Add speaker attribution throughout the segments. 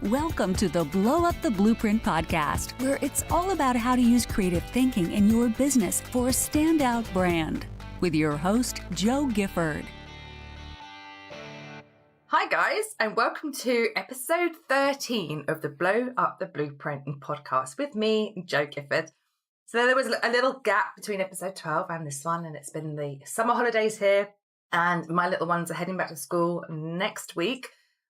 Speaker 1: Welcome to the Blow Up the Blueprint podcast, where it's all about how to use creative thinking in your business for a standout brand. With your host, Jo Gifford.
Speaker 2: Hi guys, and welcome to episode 13 of the Blow Up the Blueprint podcast with me, Jo Gifford. So there was a little gap between episode 12 and this one, and it's been the summer holidays here, and my little ones are heading back to school next week.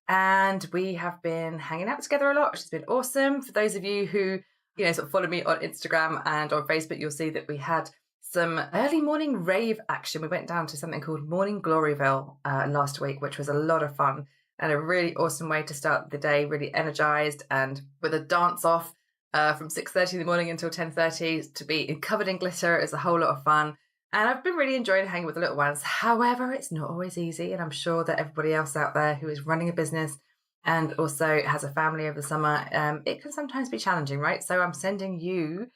Speaker 2: And we have been hanging out together a lot, which has been awesome. For those of you who, sort of follow me on Instagram and on Facebook, you'll see that we had some early morning rave action. We went down to something called Morning Gloryville last week, which was a lot of fun and a really awesome way to start the day, really energized and with a dance off from 6:30 in the morning until 10:30 to be covered in glitter. Is a whole lot of fun. And I've been really enjoying hanging with the little ones. However, it's not always easy. And I'm sure that everybody else out there who is running a business and also has a family over the summer, it can sometimes be challenging, right? So I'm sending you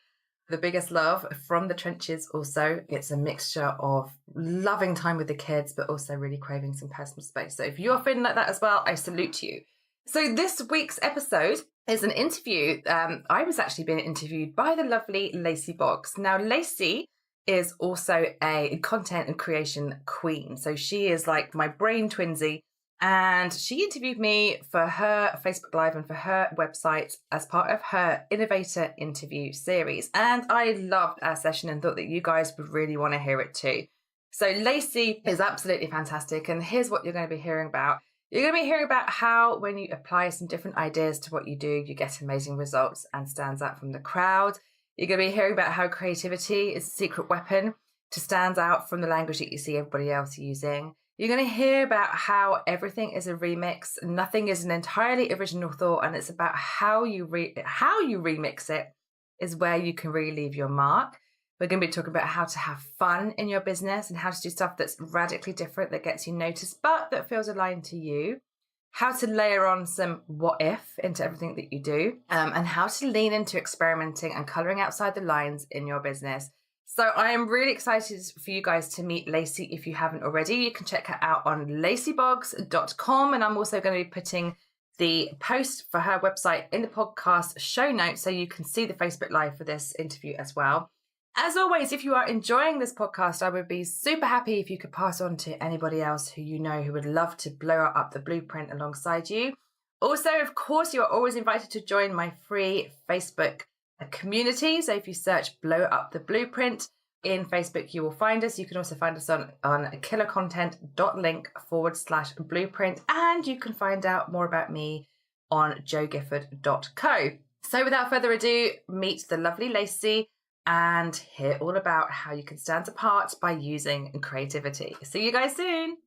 Speaker 2: the biggest love from the trenches also. It's a mixture of loving time with the kids, but also really craving some personal space. So if you're feeling like that as well, I salute you. So this week's episode is an interview. I was actually being interviewed by the lovely Lacy Boggs. Now, Lacy is also a content and creation queen. So she is like my brain twinsy. And she interviewed me for her Facebook Live and for her website as part of her Innovator interview series. And I loved our session and thought that you guys would really want to hear it too. So Lacy is absolutely fantastic. And here's what you're going to be hearing about. You're going to be hearing about how when you apply some different ideas to what you do, you get amazing results and stands out from the crowd. You're going to be hearing about how creativity is a secret weapon to stand out from the language that you see everybody else using. You're going to hear about how everything is a remix. Nothing is an entirely original thought, and it's about how you remix it is where you can really leave your mark. We're going to be talking about how to have fun in your business and how to do stuff that's radically different, that gets you noticed, but that feels aligned to you. How to layer on some what if into everything that you do, and how to lean into experimenting and colouring outside the lines in your business. So I am really excited for you guys to meet Lacy if you haven't already. You can check her out on lacyboggs.com, and I'm also going to be putting the post for her website in the podcast show notes so you can see the Facebook Live for this interview as well. As always, if you are enjoying this podcast, I would be super happy if you could pass on to anybody else who you know who would love to blow up the blueprint alongside you. Also, of course, you are always invited to join my free Facebook community. So if you search Blow Up the Blueprint in Facebook, you will find us. You can also find us on killercontent.link/blueprint. And you can find out more about me on jogifford.co. So without further ado, meet the lovely Lacy and hear all about how you can stand apart by using creativity. See you guys soon.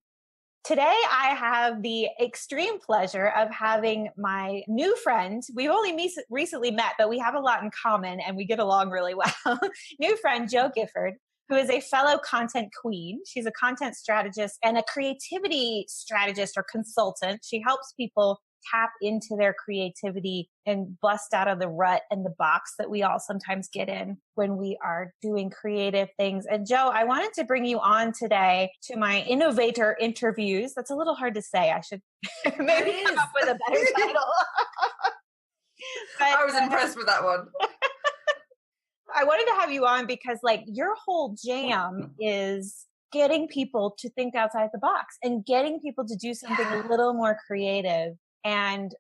Speaker 3: Today, I have the extreme pleasure of having my new friend. We've only recently met, but we have a lot in common and we get along really well. New friend, Jo Gifford, who is a fellow content queen. She's a content strategist and a creativity strategist or consultant. She helps people tap into their creativity and bust out of the rut and the box that we all sometimes get in when we are doing creative things. And Jo, I wanted to bring you on today to my innovator interviews. That's a little hard to say. I should maybe come up with a better title. But,
Speaker 2: I was impressed with that one.
Speaker 3: I wanted to have you on because your whole jam is getting people to think outside the box and getting people to do something a little more creative. And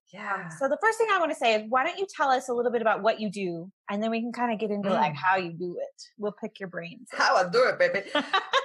Speaker 3: so the first thing I want to say is, why don't you tell us a little bit about what you do? And then we can kind of get into how you do it. We'll pick your brains.
Speaker 2: How I do it, baby.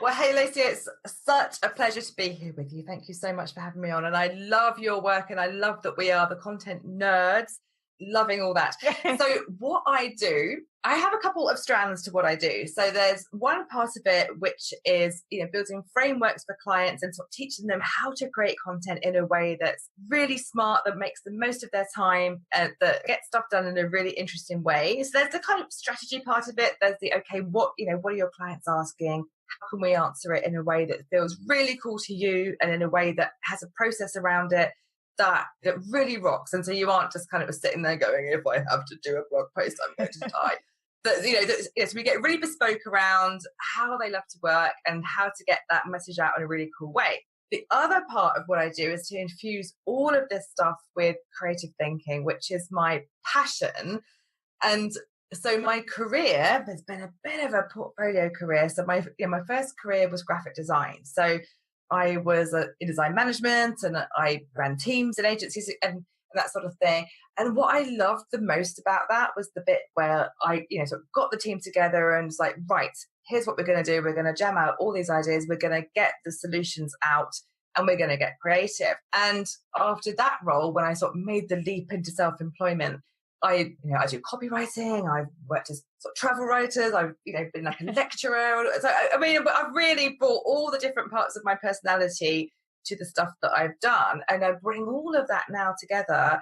Speaker 2: Well, hey, Lacy, it's such a pleasure to be here with you. Thank you so much for having me on. And I love your work, and I love that we are the content nerds. Loving all that. So what I do, I have a couple of strands to what I do. So there's one part of it, which is, building frameworks for clients and sort of teaching them how to create content in a way that's really smart, that makes the most of their time, that gets stuff done in a really interesting way. So there's the kind of strategy part of it. There's the, okay, what are your clients asking? How can we answer it in a way that feels really cool to you and in a way that has a process around it that really rocks? And so you aren't just kind of sitting there going, if I have to do a blog post, I'm going to die. But, so we get really bespoke around how they love to work and how to get that message out in a really cool way. The other part of what I do is to infuse all of this stuff with creative thinking, which is my passion. And so my career has been a bit of a portfolio career. So my first career was graphic design. So I was in design management, and I ran teams and agencies and that sort of thing. And what I loved the most about that was the bit where I, sort of got the team together and was like, right, here's what we're going to do. We're going to jam out all these ideas. We're going to get the solutions out, and we're going to get creative. And after that role, when I sort of made the leap into self-employment, I do copywriting. I've worked as sort of travel writers. I've, been like a lecturer. So, I've really brought all the different parts of my personality to the stuff that I've done. And I bring all of that now together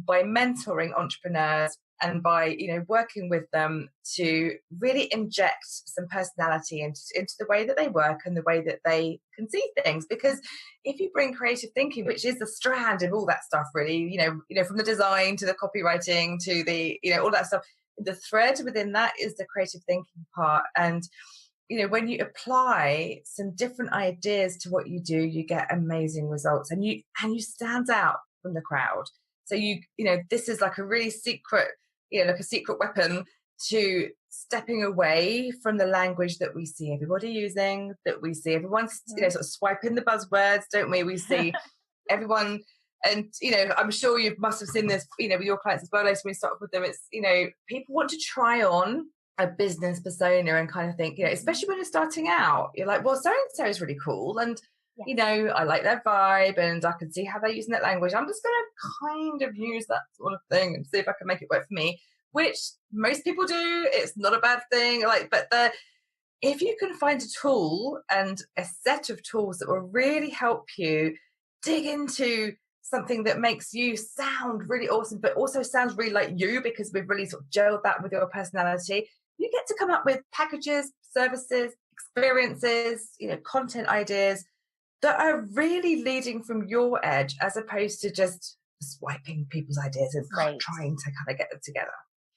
Speaker 2: by mentoring entrepreneurs and by, working with them to really inject some personality into the way that they work and the way that they can see things. Because if you bring creative thinking, which is the strand of all that stuff, really, from the design to the copywriting to the, all that stuff, the thread within that is the creative thinking part. And, when you apply some different ideas to what you do, you get amazing results, and you stand out from the crowd. So this is like a really secret, like a secret weapon to stepping away from the language that we see everybody using, that we see everyone's, sort of swiping the buzzwords, don't we? We see everyone, and, I'm sure you must have seen this, with your clients as well, Lacy, when you start off with them, it's, people want to try on a business persona and kind of think, especially when you're starting out, you're like, well, so-and-so is really cool. And, I like their vibe and I can see how they're using that language. I'm just going to kind of use that sort of thing and see if I can make it work for me, which most people do. It's not a bad thing. If you can find a tool and a set of tools that will really help you dig into something that makes you sound really awesome, but also sounds really like you, because we've really sort of gelled that with your personality, you get to come up with packages, services, experiences, content ideas that are really leading from your edge, as opposed to just swiping people's ideas and trying to kind of get them together.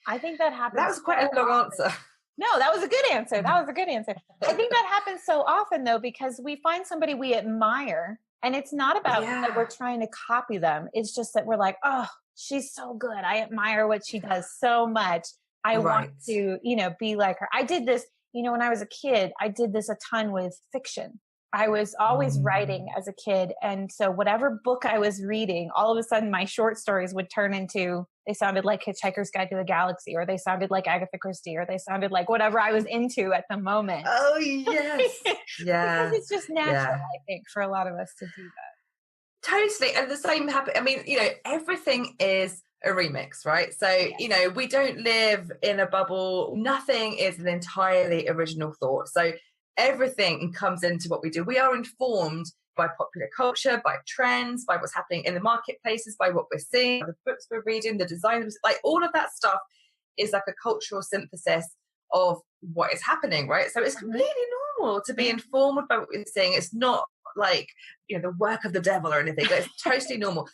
Speaker 3: I think that happens.
Speaker 2: That was quite a long answer.
Speaker 3: No, that was a good answer. I think that happens so often, though, because we find somebody we admire, and it's not about that we're trying to copy them. It's just that we're like, oh, she's so good. I admire what she does so much. I want to, be like her. I did this, when I was a kid, I did this a ton with fiction. I was always writing as a kid. And so whatever book I was reading, all of a sudden my short stories would turn into, they sounded like Hitchhiker's Guide to the Galaxy, or they sounded like Agatha Christie, or they sounded like whatever I was into at the moment.
Speaker 2: Oh, yes. Yeah.
Speaker 3: Because it's just natural, I think, for a lot of us to do that.
Speaker 2: Totally. And the same happens. Everything is a remix, right? So, we don't live in a bubble. Nothing is an entirely original thought. So everything comes into what we do. We are informed by popular culture, by trends, by what's happening in the marketplaces, by what we're seeing, the books we're reading, the designs, like all of that stuff is like a cultural synthesis of what is happening, right? So it's completely normal to be informed by what we're seeing. It's not like, the work of the devil or anything. It's totally normal.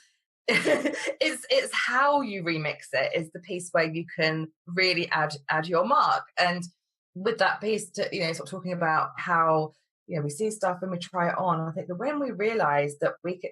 Speaker 2: It's how you remix it is the piece where you can really add your mark. And with that piece to, sort of talking about how, we see stuff and we try it on. I think that when we realize that we could,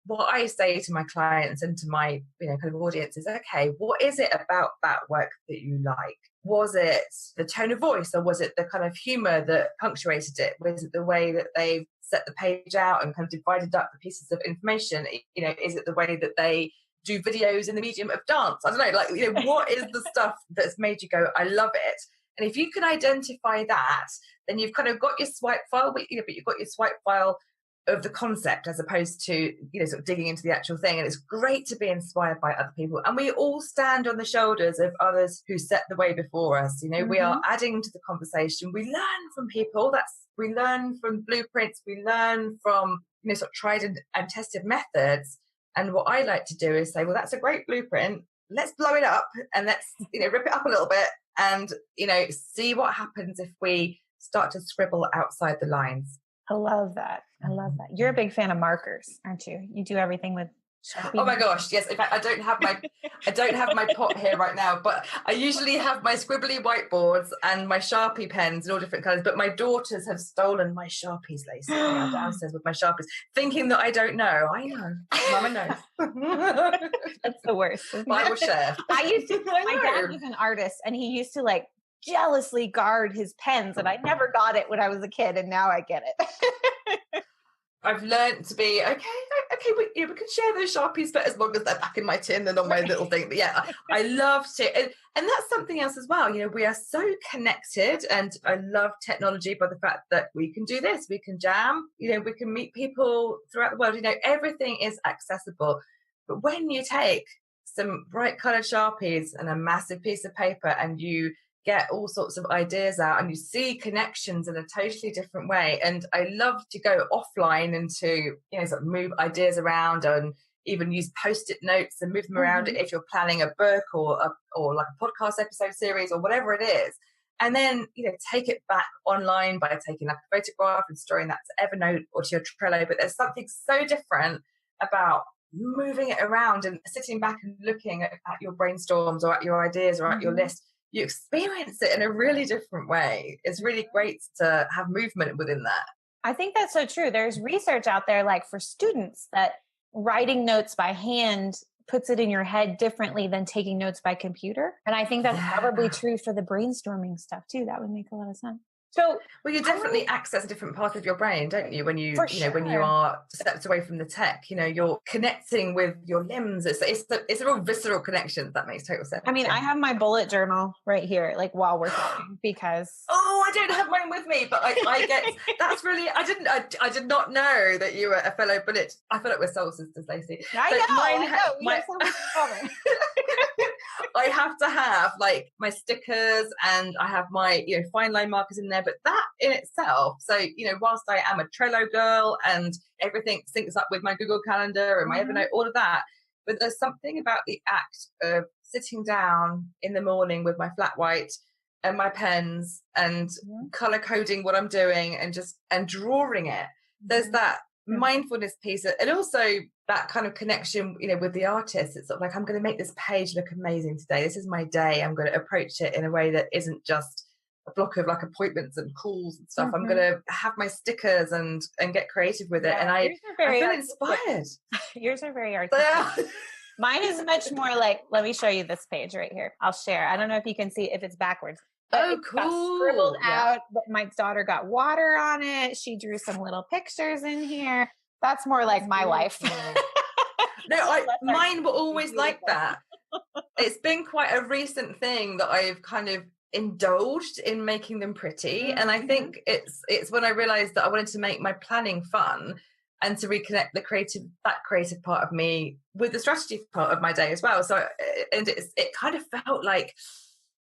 Speaker 2: what I say to my clients and to my, kind of audience is, okay, what is it about that work that you like? Was it the tone of voice, or was it the kind of humor that punctuated it? Was it the way that they set the page out and kind of divided up the pieces of information? Is it the way that they do videos in the medium of dance? I don't know, what is the stuff that's made you go, I love it? And if you can identify that, then you've kind of got your swipe file, but you've got your swipe file of the concept as opposed to, sort of digging into the actual thing. And it's great to be inspired by other people. And we all stand on the shoulders of others who set the way before us. We are adding to the conversation. We learn from people. We learn from blueprints. We learn from, sort of tried and tested methods. And what I like to do is say, well, that's a great blueprint. Let's blow it up and let's, rip it up a little bit and, see what happens if we start to scribble outside the lines.
Speaker 3: I love that. You're a big fan of markers, aren't you? You do everything with Sharpie.
Speaker 2: Oh my gosh, yes. In fact, I don't have my pot here right now, but I usually have my scribbly whiteboards and my Sharpie pens in all different colours. But my daughters have stolen my Sharpies, Lacy. They are downstairs with my Sharpies, thinking that I don't know. I know. Mama knows.
Speaker 3: That's the worst.
Speaker 2: But I will share.
Speaker 3: My dad was an artist, and he used to like jealously guard his pens, and I never got it when I was a kid, and now I get it.
Speaker 2: I've learned to be okay. We can share those Sharpies, but as long as they're back in my tin and on my little thing. But yeah, I love to, and that's something else as well. You know, we are so connected, and I love technology by the fact that we can do this. We can jam. You know, we can meet people throughout the world. You know, everything is accessible. But when you take some bright coloured Sharpies and a massive piece of paper, and you get all sorts of ideas out, and you see connections in a totally different way. And I love to go offline and to, you know, sort of move ideas around, and even use Post-it notes and move them around if you're planning a book or like a podcast episode series or whatever it is. And then, you know, take it back online by taking like a photograph and storing that to Evernote or to your Trello. But there's something so different about moving it around and sitting back and looking at your brainstorms or at your ideas or at your list. You experience it in a really different way. It's really great to have movement within that.
Speaker 3: I think that's so true. There's research out there, like for students, that writing notes by hand puts it in your head differently than taking notes by computer. And I think that's probably true for the brainstorming stuff too. That would make a lot of sense. So,
Speaker 2: well, you definitely access a different part of your brain, don't you? When you, when you are stepped away from the tech, you know, you're connecting with your limbs. It's a real visceral connection. That makes total sense.
Speaker 3: I mean, I have my bullet journal right here, like while we're talking, because
Speaker 2: I don't have mine with me, but I get that's really. I did not know that you were a fellow bullet. I feel like we're soul sisters, Lacy.
Speaker 3: I know. We have so much in common.
Speaker 2: I have to have like my stickers, and I have my, you know, fine line markers in there. But that in itself, so, you know, whilst I am a Trello girl and everything syncs up with my Google Calendar and my Evernote, all of that, but there's something about the act of sitting down in the morning with my flat white and my pens and color coding what I'm doing and drawing it. There's that mindfulness piece, and also that kind of connection, you know, with the artist. It's sort of like, I'm going to make this page look amazing today. This is my day. I'm going to approach it in a way that isn't just a block of like appointments and calls and stuff. I'm going to have my stickers and get creative with it. And I feel inspired.
Speaker 3: Yours are very artistic. Mine is much more like, let me show you this page right here. I'll share. I don't know if you can see if it's backwards.
Speaker 2: Oh, cool.
Speaker 3: Scribbled out. My daughter got water on it. She drew some little pictures in here. That's more like my life.
Speaker 2: No, mine were always like that. It's been quite a recent thing that I've kind of indulged in making them pretty. And I think it's when I realized that I wanted to make my planning fun and to reconnect that creative part of me with the strategy part of my day as well. So, and it kind of felt like,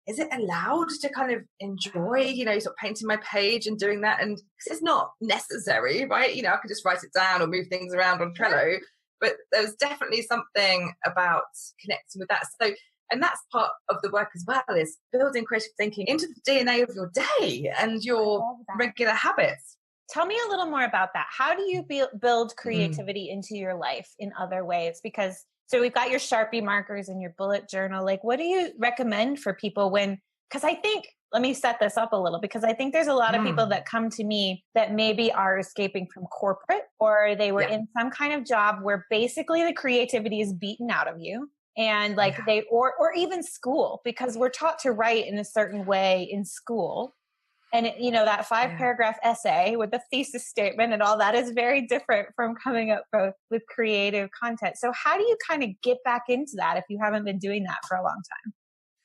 Speaker 2: is it allowed to kind of enjoy, you know, sort of painting my page and doing that? And it's not necessary, right? You know, I could just write it down or move things around on Trello, but there's definitely something about connecting with that. So, and that's part of the work as well, is building creative thinking into the DNA of your day and your regular habits.
Speaker 3: Tell me a little more about that. How do you build creativity into your life in other ways? Because so we've got your Sharpie markers and your bullet journal. Like, what do you recommend for people because I think, let me set this up a little, because I think there's a lot of people that come to me that maybe are escaping from corporate, or they were in some kind of job where basically the creativity is beaten out of you. And like or even school, because we're taught to write in a certain way in school. And, you know, that 5-paragraph essay with the thesis statement and all that is very different from coming up with creative content. So how do you kind of get back into that if you haven't been doing that for a long time?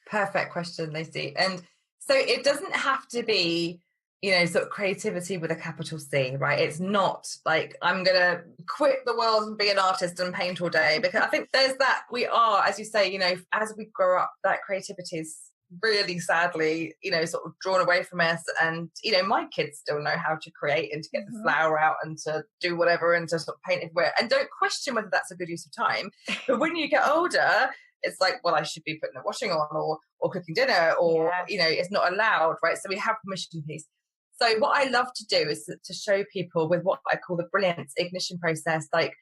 Speaker 2: Perfect question, Lacy. And so it doesn't have to be, you know, sort of creativity with a capital C, right? It's not like I'm going to quit the world and be an artist and paint all day, because I think there's that, we are, as you say, you know, as we grow up, that creativity is really sadly, you know, sort of drawn away from us. And, you know, my kids still know how to create and to get the flour out and to do whatever and to sort of paint everywhere, and don't question whether that's a good use of time. But when you get older, it's like, well, I should be putting the washing on or cooking dinner, or, you know, it's not allowed, right? So we have permission piece. So what I love to do is to show people with what I call the brilliance ignition process, like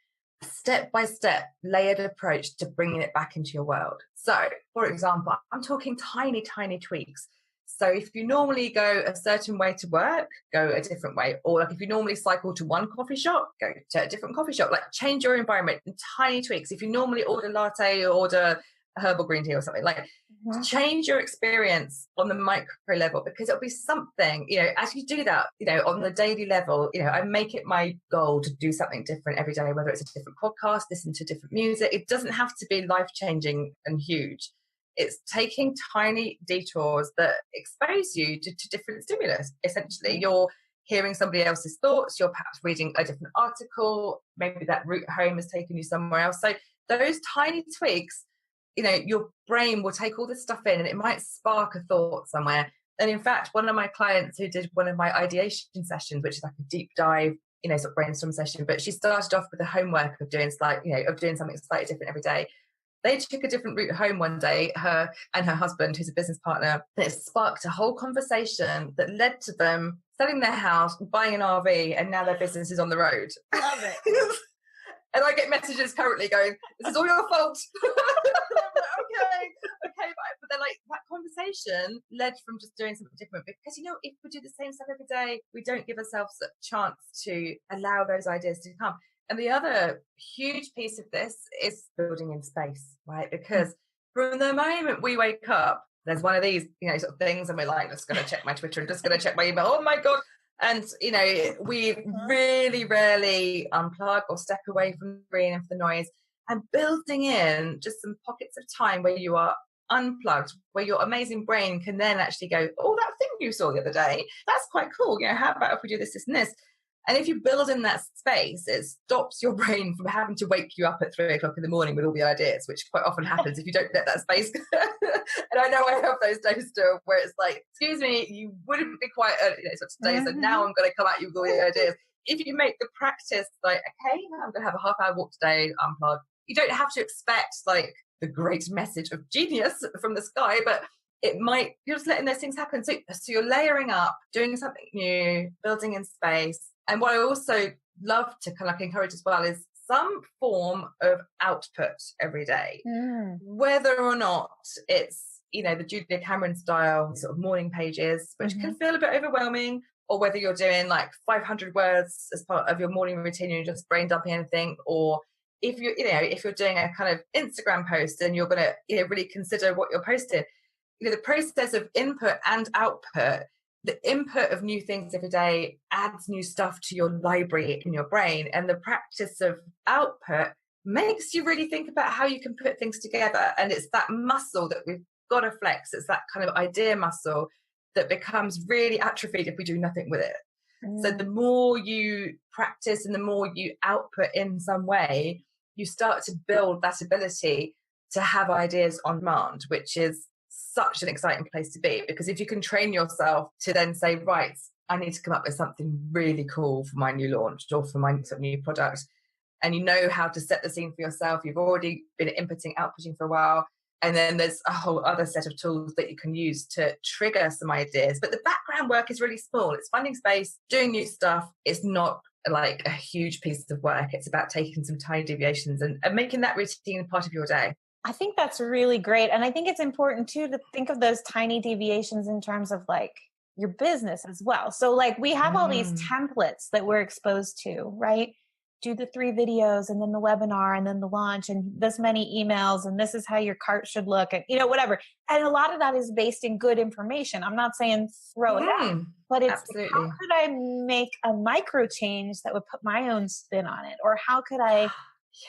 Speaker 2: step-by-step layered approach to bringing it back into your world. So, for example, I'm talking tiny, tiny tweaks. So if you normally go a certain way to work, go a different way. Or like if you normally cycle to one coffee shop, go to a different coffee shop. Like change your environment in tiny tweaks. If you normally order latte or order a herbal green tea or something, like change your experience on the micro level, because it'll be something, as you do that, on the daily level, I make it my goal to do something different every day, whether it's a different podcast, listen to different music. It doesn't have to be life-changing and huge. It's taking tiny detours that expose you to different stimulus. Essentially, you're hearing somebody else's thoughts, you're perhaps reading a different article, maybe that route home has taken you somewhere else. So those tiny tweaks, your brain will take all this stuff in and it might spark a thought somewhere. And in fact, one of my clients who did one of my ideation sessions, which is like a deep dive, sort of brainstorm session, but she started off with the homework of doing something slightly different every day. They took a different route home one day, her and her husband, who's a business partner. And it sparked a whole conversation that led to them selling their house, buying an RV, and now their business is on the road.
Speaker 3: Love it.
Speaker 2: And I get messages currently going, "This is all your fault." okay. But they're like, that conversation led from just doing something different. Because, if we do the same stuff every day, we don't give ourselves a chance to allow those ideas to come. And the other huge piece of this is building in space, right? Because from the moment we wake up, there's one of these, sort of things, and we're like, just going to check my Twitter and just going to check my email. Oh my God. And, we really rarely unplug or step away from the screen and from the noise, and building in just some pockets of time where you are unplugged, where your amazing brain can then actually go, oh, that thing you saw the other day, that's quite cool. How about if we do this, this and this? And if you build in that space, it stops your brain from having to wake you up at 3 o'clock in the morning with all the ideas, which quite often happens if you don't let that space. And I know I have those days still where it's like, excuse me, you wouldn't be quite early today, so now I'm going to come at you with all the ideas. If you make the practice like, okay, I'm going to have a half-hour walk today, unplug. You don't have to expect like the great message of genius from the sky, but you're just letting those things happen. So you're layering up, doing something new, building in space. And what I also love to kind of encourage as well is some form of output every day, whether or not it's, the Julia Cameron style sort of morning pages, which can feel a bit overwhelming, or whether you're doing like 500 words as part of your morning routine and you're just brain dumping anything, or if you're doing a kind of Instagram post and you're going to really consider what you're posting, the process of input and output. The input of new things every day adds new stuff to your library in your brain, and the practice of output makes you really think about how you can put things together. And it's that muscle that we've got to flex. It's that kind of idea muscle that becomes really atrophied if we do nothing with it. So the more you practice and the more you output in some way, you start to build that ability to have ideas on demand, which is such an exciting place to be. Because if you can train yourself to then say, right, I need to come up with something really cool for my new launch or for my sort of new product, and you know how to set the scene for yourself, you've already been inputting, outputting for a while, and then there's a whole other set of tools that you can use to trigger some ideas. But the background work is really small. It's finding space, doing new stuff. It's not like a huge piece of work. It's about taking some tiny deviations and making that routine part of your day.
Speaker 3: I think that's really great. And I think it's important too to think of those tiny deviations in terms of like your business as well. So like we have all these templates that we're exposed to, right? Do the 3 videos and then the webinar and then the launch and this many emails and this is how your cart should look and whatever. And a lot of that is based in good information. I'm not saying throw it out, but it's like, how could I make a micro change that would put my own spin on it? Or how could I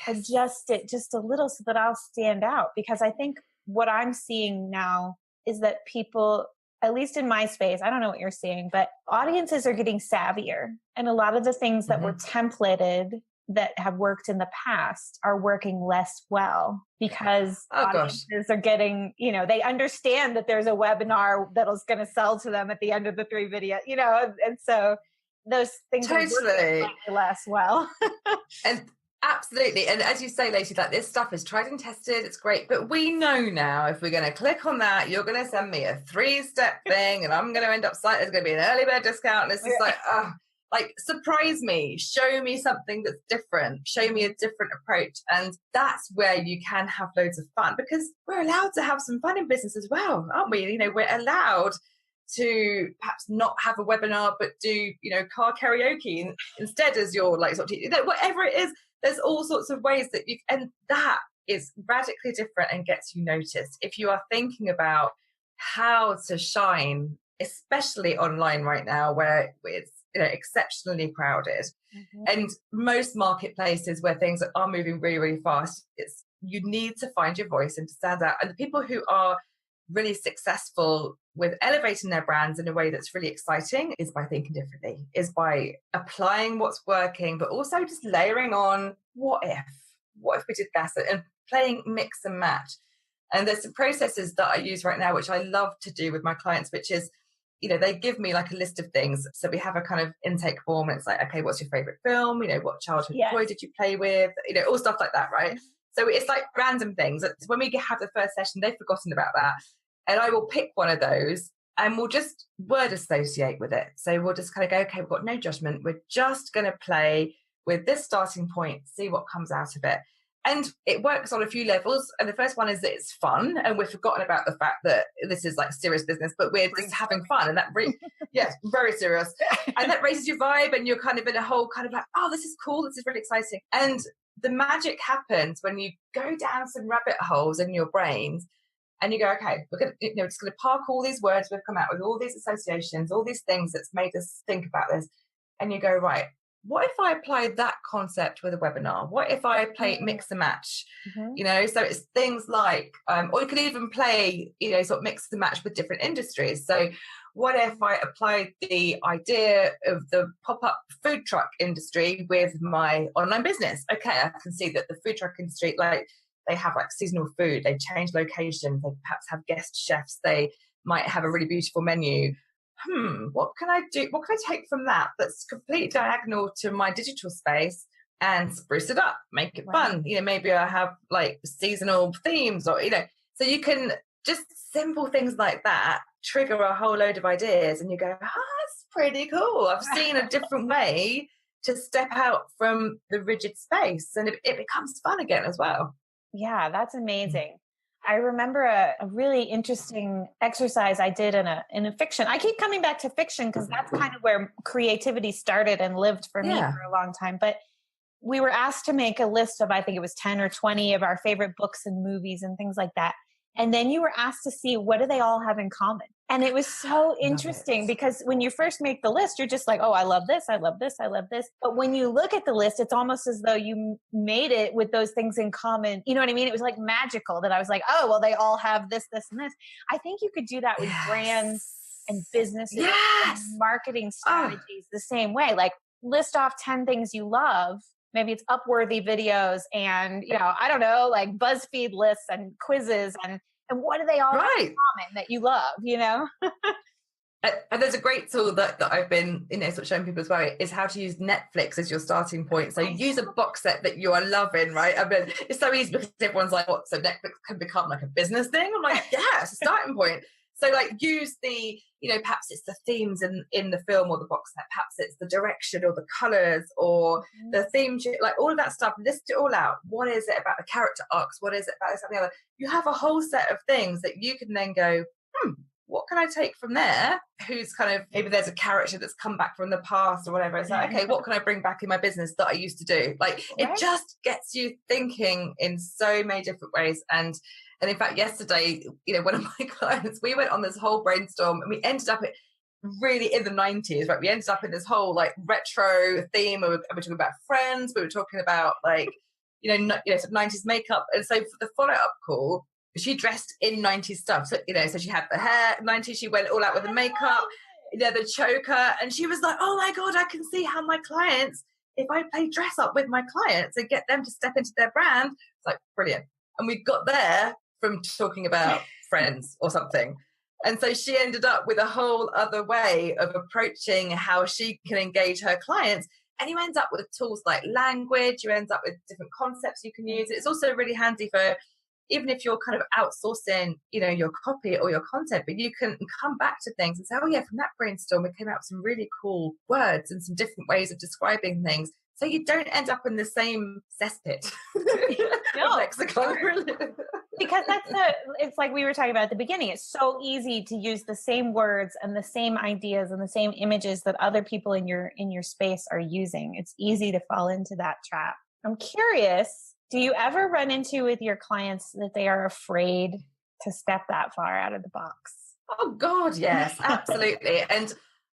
Speaker 3: adjust it just a little so that I'll stand out? Because I think what I'm seeing now is that people, at least in my space, I don't know what you're seeing, but audiences are getting savvier. And a lot of the things that were templated that have worked in the past are working less well because audiences are getting, they understand that there's a webinar that's going to sell to them at the end of the 3 videos, and so those things are working less well.
Speaker 2: And absolutely. And as you say, Lacy, like this stuff is tried and tested. It's great. But we know now if we're going to click on that, you're going to send me a 3-step thing and I'm going to end up there's going to be an early bird discount. And it's just like, Like, surprise me, show me something that's different, show me a different approach. And that's where you can have loads of fun, because we're allowed to have some fun in business as well, aren't we? You know, we're allowed to perhaps not have a webinar, but do, you know, car karaoke instead as your, like, sort of, you know, whatever it is, there's all sorts of ways that you, and that is radically different and gets you noticed. If you are thinking about how to shine, especially online right now, where it's, you know, exceptionally crowded, and most marketplaces where things are moving really, really fast, it's, you need to find your voice and to stand out. And the people who are really successful with elevating their brands in a way that's really exciting is by thinking differently, is by applying what's working, but also just layering on what if we did that, and playing mix and match. And there's some processes that I use right now, which I love to do with my clients, which is, you know, they give me like a list of things. So we have a kind of intake form, and it's like, okay, what's your favorite film? You know, what childhood toy did you play with? You know, all stuff like that, right? So it's like random things. When we have the first session, they've forgotten about that. And I will pick one of those and we'll just word associate with it. So we'll just kind of go, okay, we've got no judgment. We're just going to play with this starting point, see what comes out of it. And it works on a few levels. And the first one is that it's fun, and we've forgotten about the fact that this is like serious business, but we're just having fun. And that yes, very serious. And that raises your vibe, and you're kind of in a whole kind of like, oh, this is cool. This is really exciting. And the magic happens when you go down some rabbit holes in your brains and you go, okay, we're going to, you know, just going to park all these words we've come out with, all these associations, all these things that's made us think about this. And you go, right, what if I applied that concept with a webinar? What if I play mix and match? You know, so it's things like, or you could even play, you know, sort of mix and match with different industries. So what if I applied the idea of the pop-up food truck industry with my online business? Okay, I can see that the food truck industry, like, they have like seasonal food, they change locations, they perhaps have guest chefs, they might have a really beautiful menu. What can I do? What can I take from that that's completely diagonal to my digital space and spruce it up, make it fun? You know, maybe I have like seasonal themes, or, you know, so you can just simple things like that trigger a whole load of ideas, and you go, that's pretty cool. I've seen a different way to step out from the rigid space, and it becomes fun again as well.
Speaker 3: Yeah, that's amazing. I remember a really interesting exercise I did in a fiction. I keep coming back to fiction because that's kind of where creativity started and lived for me for a long time. But we were asked to make a list of, I think it was 10 or 20 of our favorite books and movies and things like that. And then you were asked to see, what do they all have in common? And it was so interesting because when you first make the list, you're just like, oh, I love this, I love this, I love this. But when you look at the list, it's almost as though you made it with those things in common. You know what I mean? It was like magical that I was like, oh, well, they all have this, this, and this. I think you could do that with brands and businesses and marketing strategies the same way. Like, list off 10 things you love. Maybe it's Upworthy videos and, you know, I don't know, like BuzzFeed lists and quizzes, and what do they all have in common that you love, you know?
Speaker 2: And there's a great tool that I've been, you know, sort of showing people as well, is how to use Netflix as your starting point. So you use a box set that you are loving, right? I mean, it's so easy because everyone's like, what? So Netflix can become like a business thing? I'm like, yeah, it's a starting point. So like, use the, you know, perhaps it's the themes in the film or the box set, perhaps it's the direction or the colors or the theme, like all of that stuff, list it all out. What is it about the character arcs? What is it about this and the other? You have a whole set of things that you can then go, what can I take from there? Who's kind of, maybe there's a character that's come back from the past or whatever. It's like, okay, what can I bring back in my business that I used to do? Like, it just gets you thinking in so many different ways. And in fact, yesterday, you know, one of my clients, we went on this whole brainstorm and we ended up really in the 90s, right? We ended up in this whole like retro theme. We were talking about Friends. We were talking about like, you know, some 90s makeup. And so for the follow-up call, she dressed in 90s stuff. So, you know, so she had the hair, 90s, she went all out with the makeup, you know, the choker. And she was like, oh my God, I can see how my clients, if I play dress up with my clients and get them to step into their brand, it's like, brilliant. And we got there from talking about Friends or something. And so she ended up with a whole other way of approaching how she can engage her clients. And you end up with tools like language, you end up with different concepts you can use. It's also really handy for, even if you're kind of outsourcing, your copy or your content, but you can come back to things and say, oh yeah, from that brainstorm, we came out with some really cool words and some different ways of describing things. So you don't end up in the same cesspit of lexicon.
Speaker 3: Because it's like we were talking about at the beginning. It's so easy to use the same words and the same ideas and the same images that other people in your space are using. It's easy to fall into that trap. I'm curious, do you ever run into with your clients that they are afraid to step that far out of the box?
Speaker 2: Oh God, yes, absolutely. And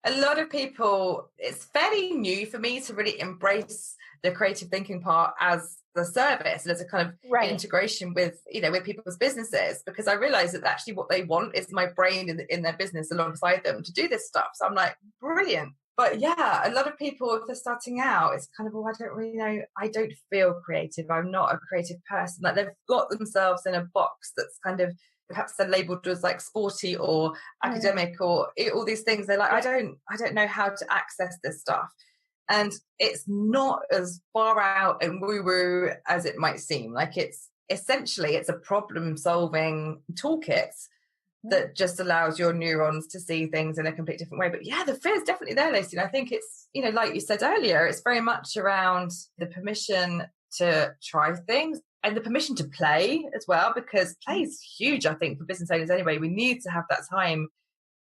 Speaker 2: a lot of people, it's fairly new for me to really embrace the creative thinking part as the service and as a kind of integration with, with people's businesses, because I realize that actually what they want is my brain in their business alongside them to do this stuff. So I'm like, brilliant. But yeah, a lot of people, if they're starting out, it's kind of, I don't really know. I don't feel creative. I'm not a creative person. Like they've got themselves in a box that's kind of, perhaps they're labeled as like sporty or academic or all these things. They're like, I don't know how to access this stuff. And it's not as far out and woo-woo as it might seem. Like it's a problem solving toolkit that just allows your neurons to see things in a completely different way. But yeah, the fear is definitely there, Lacy. And I think it's, like you said earlier, it's very much around the permission to try things and the permission to play as well, because play is huge, I think, for business owners anyway. We need to have that time,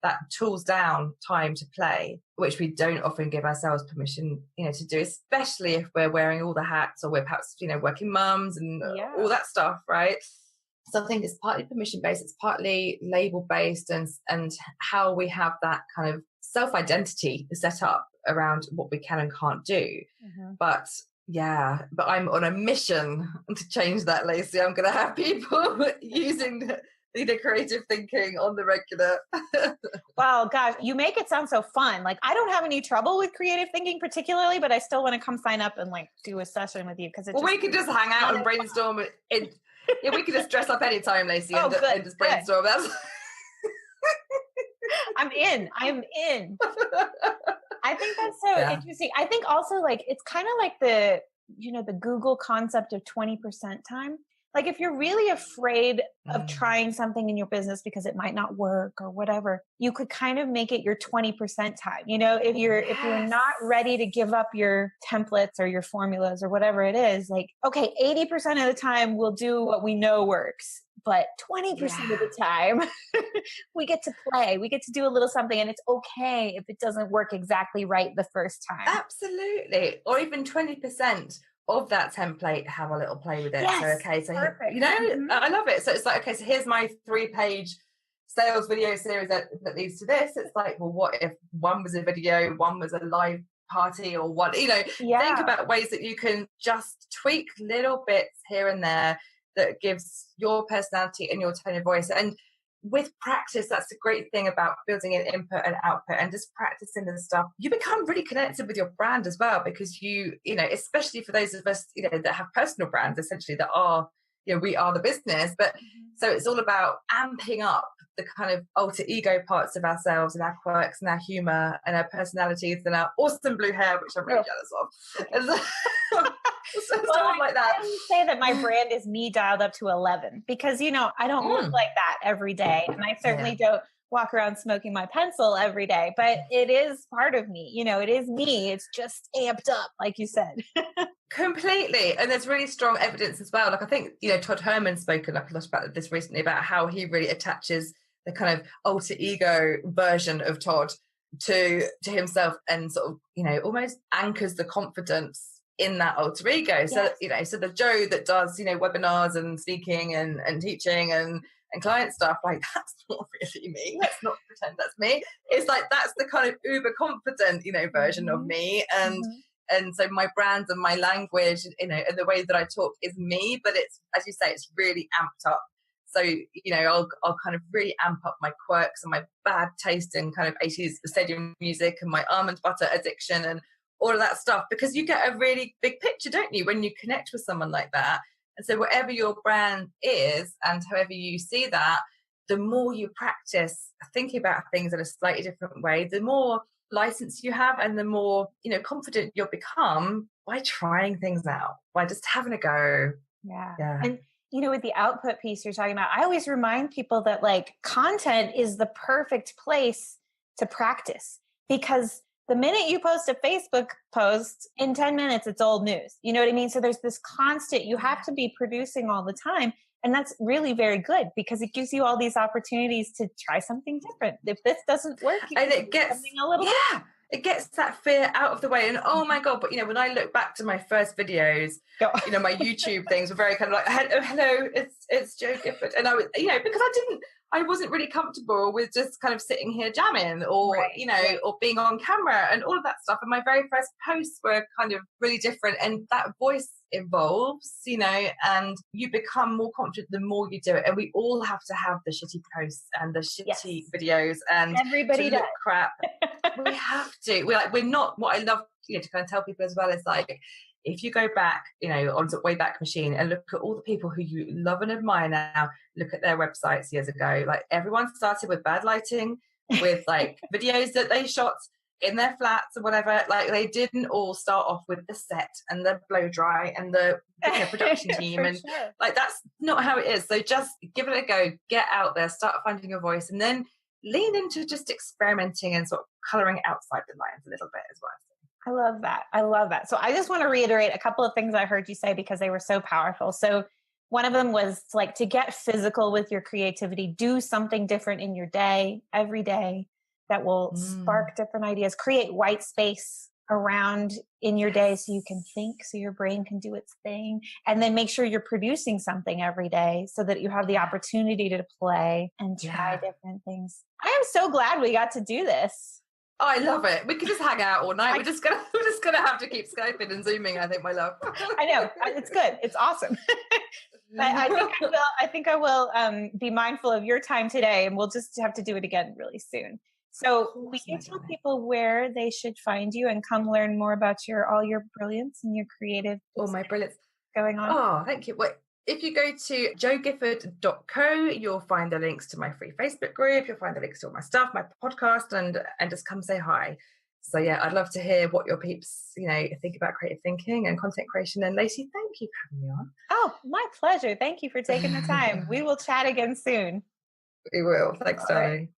Speaker 2: that tools down time to play, which we don't often give ourselves permission, to do, especially if we're wearing all the hats or we're perhaps, working mums and all that stuff, right? So I think it's partly permission-based, it's partly label-based, and how we have that kind of self-identity set up around what we can and can't do. But I'm on a mission to change that, Lacy. I'm going to have people using creative thinking on the regular.
Speaker 3: Wow, gosh, you make it sound so fun. Like, I don't have any trouble with creative thinking particularly, but I still want to come sign up and like do a session with you, because
Speaker 2: we could just hang out and brainstorm it. Yeah, we could just dress up anytime, Lacy, and just brainstorm. That's
Speaker 3: I'm in. I think that's so interesting. I think also like it's kind of like the Google concept of 20% time. Like if you're really afraid of trying something in your business because it might not work or whatever, you could kind of make it your 20% time. If you're not ready to give up your templates or your formulas or whatever it is, like, okay, 80% of the time we'll do what we know works, but 20% of the time we get to play, we get to do a little something, and it's okay if it doesn't work exactly right the first time.
Speaker 2: Absolutely. Or even 20% of that template, have a little play with it.
Speaker 3: Yes,
Speaker 2: so
Speaker 3: perfect.
Speaker 2: I love it. So it's like, okay, so here's my 3-page sales video series that leads to this. It's like, well, what if one was a video, one was a live party, or one, think about ways that you can just tweak little bits here and there that gives your personality and your tone of voice. And with practice, that's the great thing about building an input and output and just practicing the stuff. You become really connected with your brand as well, because you especially for those of us, that have personal brands, essentially, that are, we are the business. But so it's all about amping up the kind of alter ego parts of ourselves and our quirks and our humor and our personalities and our awesome blue hair, which I'm really jealous of. Stuff like that.
Speaker 3: I would say that my brand is me dialed up to 11, because I don't look like that every day, and I certainly don't walk around smoking my pencil every day, but it is part of me. It is me. It's just amped up, like you said.
Speaker 2: Completely. And there's really strong evidence as well. Like I think Todd Herman's spoken a lot about this recently, about how he really attaches the kind of alter ego version of Todd to himself, and sort of almost anchors the confidence in that alter ego. So so the Joe that does webinars and speaking and teaching and client stuff, like, that's not really me. Let's not pretend that's me. It's like, that's the kind of uber confident version of me. And so my brand and my language, and the way that I talk is me, but it's, as you say, it's really amped up. So, I'll kind of really amp up my quirks and my bad taste in kind of 80s stadium music and my almond butter addiction and all of that stuff, because you get a really big picture, don't you, when you connect with someone like that. And so whatever your brand is and however you see that, the more you practice thinking about things in a slightly different way, the more license you have and the more, confident you'll become by trying things out, by just having a go.
Speaker 3: Yeah. And with the output piece you're talking about, I always remind people that like content is the perfect place to practice, because the minute you post a Facebook post, in 10 minutes, it's old news. You know what I mean? So there's this constant, you have to be producing all the time. And that's really very good because it gives you all these opportunities to try something different. If this doesn't work, you
Speaker 2: and
Speaker 3: can
Speaker 2: it
Speaker 3: do
Speaker 2: gets
Speaker 3: something a little bit.
Speaker 2: it gets that fear out of the way. And oh my God, but when I look back to my first videos, my YouTube things were very kind of like, hello, it's Jo Gifford. And I was, because I wasn't really comfortable with just kind of sitting here jamming or, or being on camera and all of that stuff. And my very first posts were kind of really different. And that voice evolves, and you become more confident the more you do it. And we all have to have the shitty posts and the shitty videos and
Speaker 3: everybody
Speaker 2: to look
Speaker 3: does.
Speaker 2: crap. We have to. We're not, what I love, to kind of tell people as well is like, if you go back, on the Wayback Machine and look at all the people who you love and admire now, look at their websites years ago. Like everyone started with bad lighting, with like videos that they shot in their flats or whatever. Like they didn't all start off with the set and the blow dry and the production team. And like, that's not how it is. So just give it a go, get out there, start finding your voice, and then lean into just experimenting and sort of coloring outside the lines a little bit as well.
Speaker 3: I love that. I love that. So I just want to reiterate a couple of things I heard you say because they were so powerful. So one of them was like to get physical with your creativity, do something different in your day, every day that will spark different ideas, create white space around in your day so you can think, so your brain can do its thing, and then make sure you're producing something every day so that you have the opportunity to play and try different things. I am so glad we got to do this.
Speaker 2: Oh, I love it. We could just hang out all night. We're just gonna have to keep Skyping and Zooming, I think, my love.
Speaker 3: I know. It's good. It's awesome. I think I will be mindful of your time today, and we'll just have to do it again really soon. So will you tell people where they should find you and come learn more about all your brilliance and your creative
Speaker 2: my brilliance
Speaker 3: going on?
Speaker 2: Oh, thank you. Well, if you go to jogifford.co, you'll find the links to my free Facebook group. You'll find the links to all my stuff, my podcast, and just come say hi. So yeah, I'd love to hear what your peeps, think about creative thinking and content creation. And Lacy, thank you for having me on.
Speaker 3: Oh, my pleasure. Thank you for taking the time. We will chat again soon.
Speaker 2: We will. Thanks, darling.